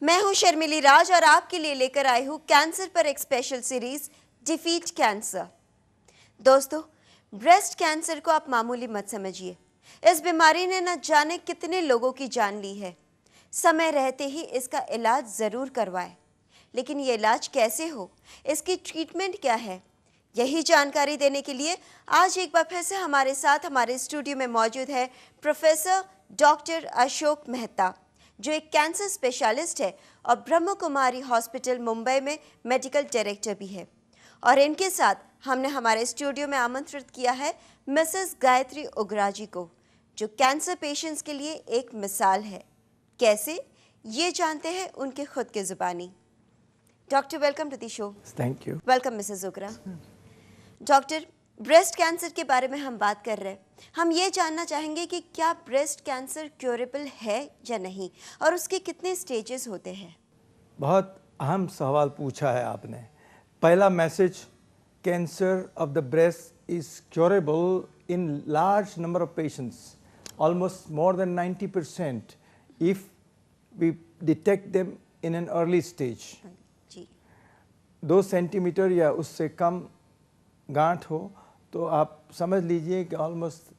मैं हूं शर्मिली राज और आपके लिए लेकर आई हूं कैंसर पर एक स्पेशल सीरीज डिफीट कैंसर। दोस्तों, ब्रेस्ट कैंसर को आप मामूली मत समझिए। इस बीमारी ने न जाने कितने लोगों की जान ली है। समय रहते ही इसका इलाज ज़रूर करवाएं, लेकिन ये इलाज कैसे हो, इसकी ट्रीटमेंट क्या है, यही जानकारी देने के लिए आज एक बार फिर से हमारे साथ हमारे स्टूडियो में मौजूद है प्रोफेसर डॉक्टर अशोक मेहता, जो एक कैंसर स्पेशलिस्ट है और ब्रह्म कुमारी हॉस्पिटल मुंबई में मेडिकल डायरेक्टर भी है। और इनके साथ हमने हमारे स्टूडियो में आमंत्रित किया है मिसेस गायत्री उग्रा जी को, जो कैंसर पेशेंट्स के लिए एक मिसाल है। कैसे, ये जानते हैं उनके खुद के जुबानी। Doctor, welcome to the show. Thank you. Welcome Mrs Ugra. Doctor, breast cancer के बारे में हम बात कर रहे हैं। हम ये जानना चाहेंगे कि क्या ब्रेस्ट कैंसर क्योरेबल है या नहीं, और उसके कितने स्टेजेस होते हैं। बहुत अहम सवाल पूछा है आपने। पहला message, cancer of the breast is curable in large number of patients, almost more than 90% if we detect them in an early stage. 2 centimetre या उससे कम गांठ हो तो आप समझ लीजिए कि ऑलमोस्ट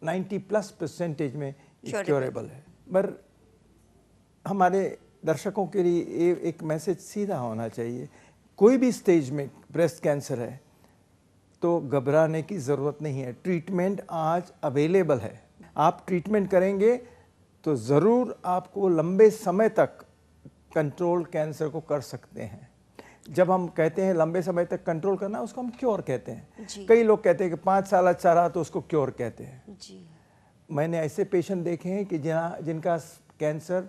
90+% में क्योरेबल है। पर हमारे दर्शकों के लिए एक मैसेज सीधा होना चाहिए, कोई भी स्टेज में ब्रेस्ट कैंसर है तो घबराने की ज़रूरत नहीं है। ट्रीटमेंट आज अवेलेबल है। आप ट्रीटमेंट करेंगे तो ज़रूर आपको लंबे समय तक कंट्रोल कैंसर को कर सकते हैं। जब हम कहते हैं लंबे समय तक कंट्रोल करना, उसको हम क्योर कहते हैं। कई लोग कहते हैं कि 5 साल अच्छा रहा तो उसको क्योर कहते हैं जी। मैंने ऐसे पेशेंट देखे हैं कि जिनका कैंसर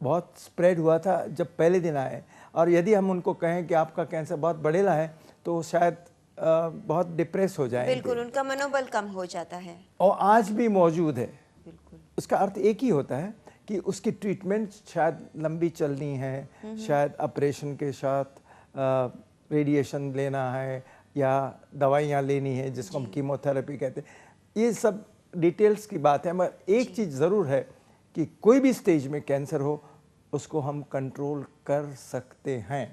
बहुत स्प्रेड हुआ था जब पहले दिन आए, और यदि हम उनको कहें कि आपका कैंसर बहुत बढ़ेला है तो शायद बहुत डिप्रेस हो जाएंगे। बिल्कुल, उनका मनोबल कम हो जाता है। और आज भी मौजूद है। बिल्कुल। उसका अर्थ एक ही होता है कि उसकी ट्रीटमेंट शायद लंबी चलनी है, शायद ऑपरेशन के साथ रेडिएशन लेना है या दवाइयाँ लेनी है जिसको हम कीमोथेरेपी कहते हैं। ये सब डिटेल्स की बात है, मगर एक चीज़ ज़रूर है कि कोई भी स्टेज में कैंसर हो उसको हम कंट्रोल कर सकते हैं।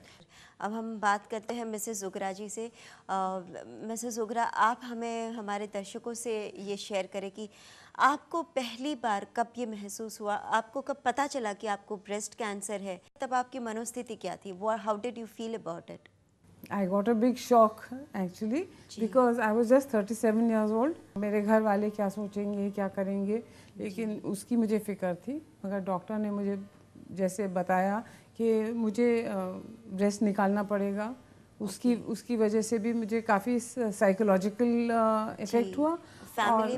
अब हम बात करते हैं मिसेस उग्रा जी से। मिसेस उग्रा, आप हमें हमारे दर्शकों से ये शेयर करें कि आपको पहली बार कब ये महसूस हुआ, आपको कब पता चला कि आपको ब्रेस्ट कैंसर है, तब आपकी मनोस्थिति क्या थी? How did you feel about it? I got a big shock actually because I was just 37 years old. मेरे घर वाले क्या सोचेंगे, क्या करेंगे, लेकिन उसकी मुझे फ़िक्र थी। मगर डॉक्टर ने मुझे जैसे बताया कि मुझे ब्रेस्ट निकालना पड़ेगा, उसकी वजह से भी मुझे काफ़ी साइकोलॉजिकल इफ़ेक्ट हुआ। फैमिली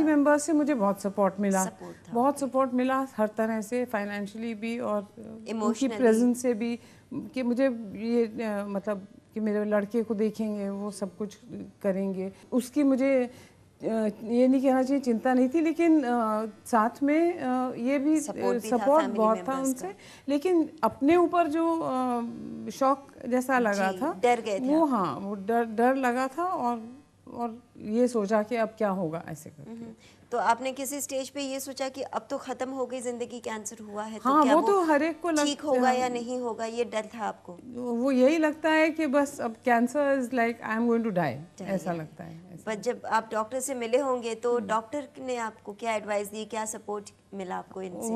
मेंबर्स से मुझे बहुत सपोर्ट मिला, बहुत सपोर्ट मिला हर तरह से, फाइनेंशियली भी और उनकी प्रेजेंस से भी, कि मुझे ये मतलब कि मेरे लड़के को देखेंगे, वो सब कुछ करेंगे। उसकी मुझे ये नहीं कहना चाहिए चिंता नहीं थी, लेकिन साथ में ये भी सपोर्ट बहुत था उनसे। लेकिन अपने ऊपर जो शॉक जैसा लगा था, डर गए थे वो, हाँ, वो डर लगा था और ये सोचा कि अब क्या होगा ऐसे करके। तो आपने किसी स्टेज पे ये सोचा कि अब तो खत्म हो गई जिंदगी, कैंसर हुआ है तो हाँ, क्या वो तो हर एक को ठीक होगा या नहीं होगा, ये डर था आपको? वो यही लगता है कि बस अब cancer is like I am going to die, ऐसा लगता है। पर जब आप डॉक्टर से मिले होंगे तो डॉक्टर ने आपको क्या एडवाइस दी, क्या सपोर्ट मिला आपको इनसे?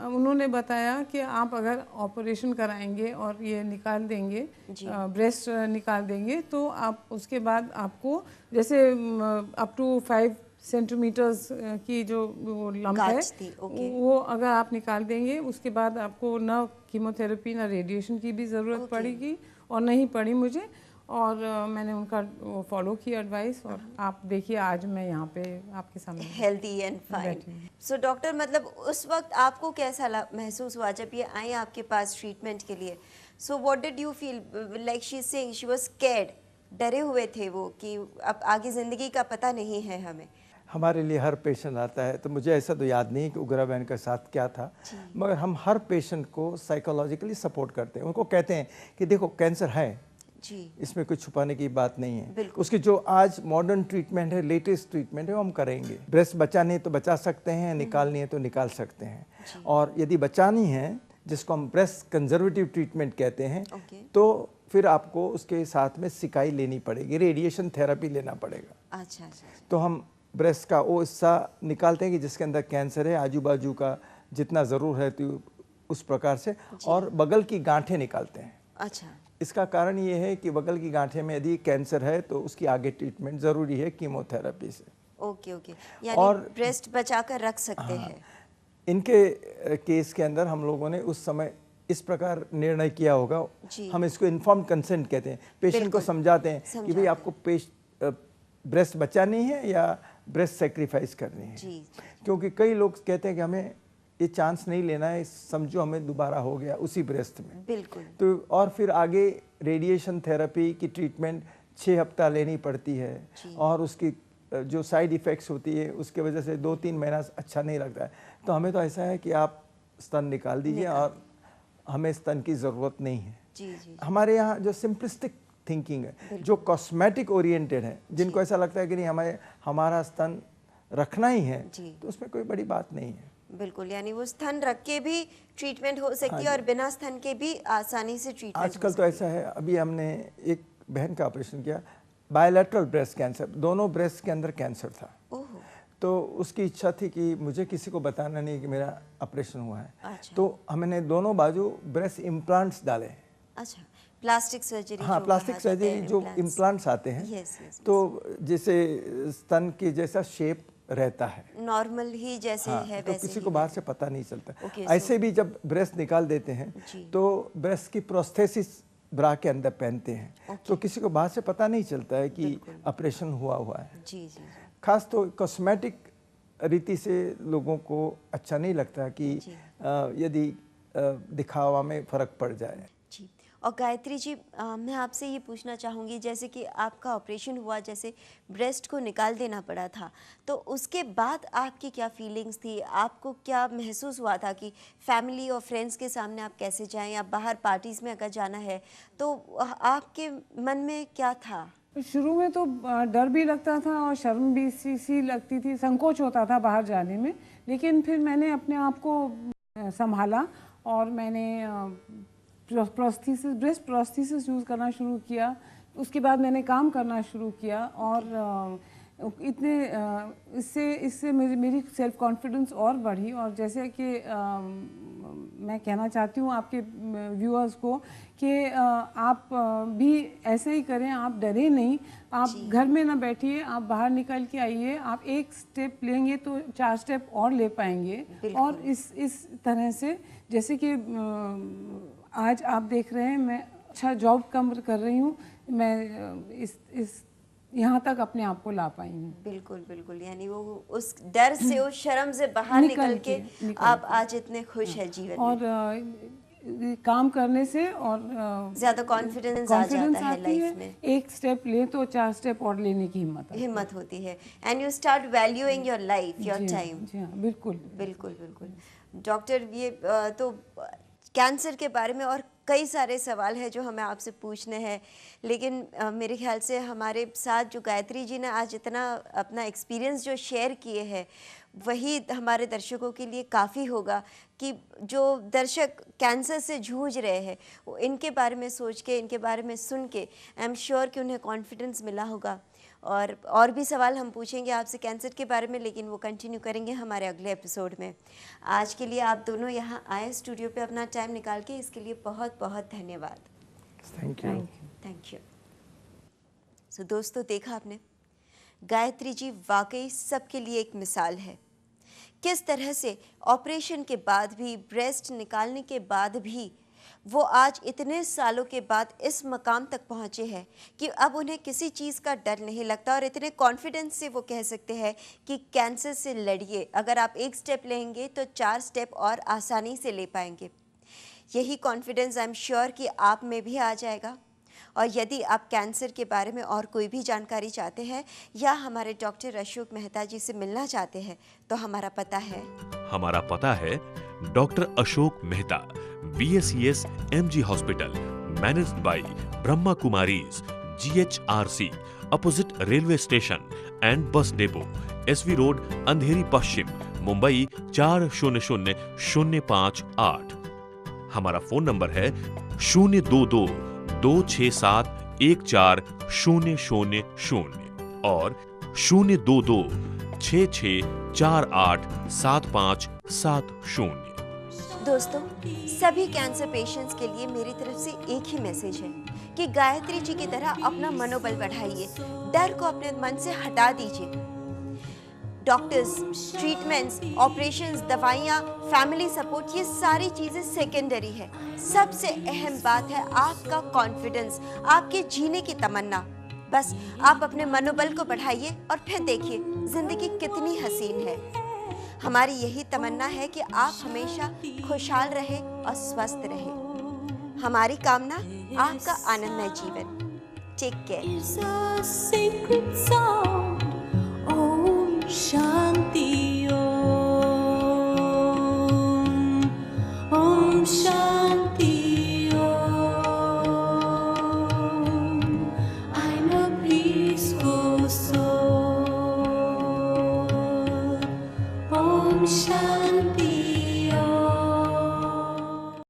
उन्होंने बताया कि आप अगर ऑपरेशन कराएंगे और ये निकाल देंगे, ब्रेस्ट निकाल देंगे, तो आप उसके बाद आपको जैसे अप टू 5 सेंटीमीटर्स की जो लंप है, वो अगर आप निकाल देंगे, उसके बाद आपको ना कीमोथेरेपी ना रेडिएशन की भी ज़रूरत पड़ेगी, और नहीं पड़ी मुझे। और मैंने उनका वो फॉलो किया एडवाइस, और आप देखिए आज मैं यहाँ पे आपके सामने healthy and fine. So doctor, मतलब उस वक्त आपको कैसा महसूस हुआ जब ये आए आपके पास ट्रीटमेंट के लिए? So what did you feel? Like she is saying she was scared, डरे हुए थे वो कि अब आगे ज़िंदगी का पता नहीं है हमें। हमारे लिए हर पेशेंट आता है, तो मुझे ऐसा तो याद नहीं कि उग्रा बहन के साथ क्या था, मगर हम हर पेशेंट को साइकोलॉजिकली सपोर्ट करते हैं। उनको कहते हैं कि देखो कैंसर है, जी। इसमें कोई छुपाने की बात नहीं है। बिल्कुल। उसकी जो आज मॉडर्न ट्रीटमेंट है, लेटेस्ट ट्रीटमेंट है, वो हम करेंगे। ब्रेस्ट बचानी है तो बचा सकते हैं, निकालनी है तो निकाल सकते हैं। और यदि बचानी है, जिसको हम ब्रेस्ट कंजर्वेटिव ट्रीटमेंट कहते हैं, ओके। तो फिर आपको उसके साथ में सिकाई लेनी पड़ेगी, रेडिएशन थेरेपी लेना पड़ेगा। अच्छा अच्छा। तो हम ब्रेस्ट का वो हिस्सा निकालते हैं कि जिसके अंदर कैंसर है, आजू बाजू का जितना ज़रूर है तो उस प्रकार से, और बगल की गांठें निकालते हैं। अच्छा। इसका कारण ये है कि बगल की गांठें में यदि कैंसर है तो उसकी आगे ट्रीटमेंट ज़रूरी है कीमोथेरेपी से। ओके ओके, यानी और ब्रेस्ट बचा कर रख सकते हैं। इनके केस के अंदर हम लोगों ने उस समय इस प्रकार निर्णय किया होगा, जी। हम इसको इन्फॉर्म्ड कंसेंट कहते हैं। पेशेंट को बिल्कुल। समझाते हैं कि समझाते भाई आपको ब्रेस्ट बचानी है या ब्रेस्ट सेक्रीफाइस करनी है। जी। क्योंकि कई लोग कहते हैं कि हमें ये चांस नहीं लेना है, समझो हमें दोबारा हो गया उसी ब्रेस्ट में। बिल्कुल। तो और फिर आगे रेडिएशन थेरेपी की ट्रीटमेंट 6 हफ्ता लेनी पड़ती है, और उसकी जो साइड इफ़ेक्ट्स होती है उसके वजह से 2-3 महीना अच्छा नहीं लगता है। तो हमें तो ऐसा है कि आप स्तन निकाल दीजिए, और हमें स्तन की ज़रूरत नहीं है। जी जी। हमारे यहाँ जो सिंपलिस्टिक थिंकिंग है, जो कॉस्मेटिक ओरिएंटेड है, जिनको ऐसा लगता है कि नहीं हमारा स्तन रखना ही है, तो उसमें कोई बड़ी बात नहीं है। बिल्कुल, यानी वो स्तन रख के भी ट्रीटमेंट हो सकती है और बिना स्तन के भी आसानी से ट्रीटमेंट आजकल तो ऐसा है, अभी हमने एक बहन का ऑपरेशन किया, बायलैटरल ब्रेस्ट कैंसर, दोनों ब्रेस्ट के अंदर कैंसर था। ओह। तो उसकी इच्छा थी कि मुझे किसी को बताना नहीं कि मेरा ऑपरेशन हुआ है। अच्छा। तो हमने दोनों बाजू ब्रेस्ट इम्प्लांट्स डाले। अच्छा, प्लास्टिक सर्जरी। हाँ, प्लास्टिक सर्जरी जो इम्प्लांट्स आते हैं, यस यस, तो जैसे स्तन की जैसा शेप रहता है, नॉर्मल ही जैसे हाँ, है तो वैसे किसी ही को बाहर से पता नहीं चलता। ओके, ऐसे भी जब ब्रेस्ट निकाल देते हैं तो ब्रेस्ट की प्रोस्थेसिस ब्रा के अंदर पहनते हैं, तो किसी को बाहर से पता नहीं चलता है कि ऑपरेशन हुआ है। जी जी। खास तो कॉस्मेटिक रीति से लोगों को अच्छा नहीं लगता कि यदि दिखावा में फर्क पड़ जाए। जी। और गायत्री जी, मैं आपसे ये पूछना चाहूँगी, जैसे कि आपका ऑपरेशन हुआ, जैसे ब्रेस्ट को निकाल देना पड़ा था, तो उसके बाद आपकी क्या फीलिंग्स थी? आपको क्या महसूस हुआ था कि फैमिली और फ्रेंड्स के सामने आप कैसे जाएं, या बाहर पार्टीज़ में अगर जाना है तो आपके मन में क्या था? शुरू में तो डर भी लगता था और शर्म भी सी लगती थी, संकोच होता था बाहर जाने में। लेकिन फिर मैंने अपने आप को संभाला और मैंने ब्रेस्ट प्रोस्थेसिस यूज़ करना शुरू किया। उसके बाद मैंने काम करना शुरू किया, और इससे मेरी सेल्फ कॉन्फिडेंस और बढ़ी। और जैसे कि मैं कहना चाहती हूँ आपके व्यूअर्स को कि आप भी ऐसे ही करें, आप डरे नहीं, आप घर में ना बैठिए, आप बाहर निकल के आइए। आप एक स्टेप लेंगे तो 4 स्टेप और ले पाएंगे। और इस तरह से, जैसे कि आज आप देख रहे हैं, मैं अच्छा जॉब कर रही हूँ, मैं इस यहाँ तक अपने आप को ला पाई हूँ। बिल्कुल बिल्कुल, यानी वो उस डर से, उस शर्म से बाहर निकल के आप आज इतने खुश हैं जीवन में। और काम करने से और ज्यादा कॉन्फिडेंस आ जाता है लाइफ में। एक स्टेप ले तो 4 स्टेप और लेने की हिम्मत होती है, and you start valuing your life, your time. जी हाँ, बिल्कुल बिल्कुल बिल्कुल। डॉक्टर, ये तो कैंसर के बारे में और कई सारे सवाल हैं जो हमें आपसे पूछने हैं, लेकिन मेरे ख्याल से हमारे साथ जो गायत्री जी ने आज इतना अपना एक्सपीरियंस जो शेयर किए हैं, वही हमारे दर्शकों के लिए काफ़ी होगा कि जो दर्शक कैंसर से जूझ रहे हैं, वो इनके बारे में सोच के, इनके बारे में सुन के आई एम श्योर कि उन्हें कॉन्फिडेंस मिला होगा। और भी सवाल हम पूछेंगे आपसे कैंसर के बारे में, लेकिन वो कंटिन्यू करेंगे हमारे अगले एपिसोड में। आज के लिए आप दोनों यहाँ आए स्टूडियो पे अपना टाइम निकाल के, इसके लिए बहुत बहुत धन्यवाद। Thank you. सो दोस्तों, देखा आपने, गायत्री जी वाकई सबके लिए एक मिसाल है। किस तरह से ऑपरेशन के बाद भी, ब्रेस्ट निकालने के बाद भी वो आज इतने सालों के बाद इस मकाम तक पहुँचे हैं कि अब उन्हें किसी चीज़ का डर नहीं लगता, और इतने कॉन्फिडेंस से वो कह सकते हैं कि कैंसर से लड़िए, अगर आप एक स्टेप लेंगे तो 4 स्टेप और आसानी से ले पाएंगे। यही कॉन्फिडेंस आई एम श्योर कि आप में भी आ जाएगा। और यदि आप कैंसर के बारे में और कोई भी जानकारी चाहते हैं या हमारे डॉक्टर अशोक मेहता जी से मिलना चाहते हैं, तो हमारा पता है doctor Ashok Mehta, BSES MG hospital, managed by Brahma Kumaris, GHRC, opposite railway station and bus depot, SV Road, अंधेरी पश्चिम, मुंबई 400058। हमारा फोन नंबर है 022-267-14000 और 022-6648-7570। दोस्तों, सभी कैंसर पेशेंट्स के लिए मेरी तरफ से एक ही मैसेज है कि गायत्री जी की तरह अपना मनोबल बढ़ाइए, डर को अपने मन से हटा दीजिए। डॉक्टर्स, ट्रीटमेंट्स, ऑपरेशंस, दवाइयाँ, फैमिली सपोर्ट, ये सारी चीज़ें सेकेंडरी है। सबसे अहम बात है आपका कॉन्फिडेंस, आपके जीने की तमन्ना। बस आप अपने मनोबल को बढ़ाइए और फिर देखिए जिंदगी कितनी हसीन है। हमारी यही तमन्ना है कि आप हमेशा खुशहाल रहे और स्वस्थ रहे। हमारी कामना आपका आनंदमय जीवन। Take care. It's a sacred song. Om Shanti Om. Om Shanti Om. I'm a peaceful soul. Om Shanti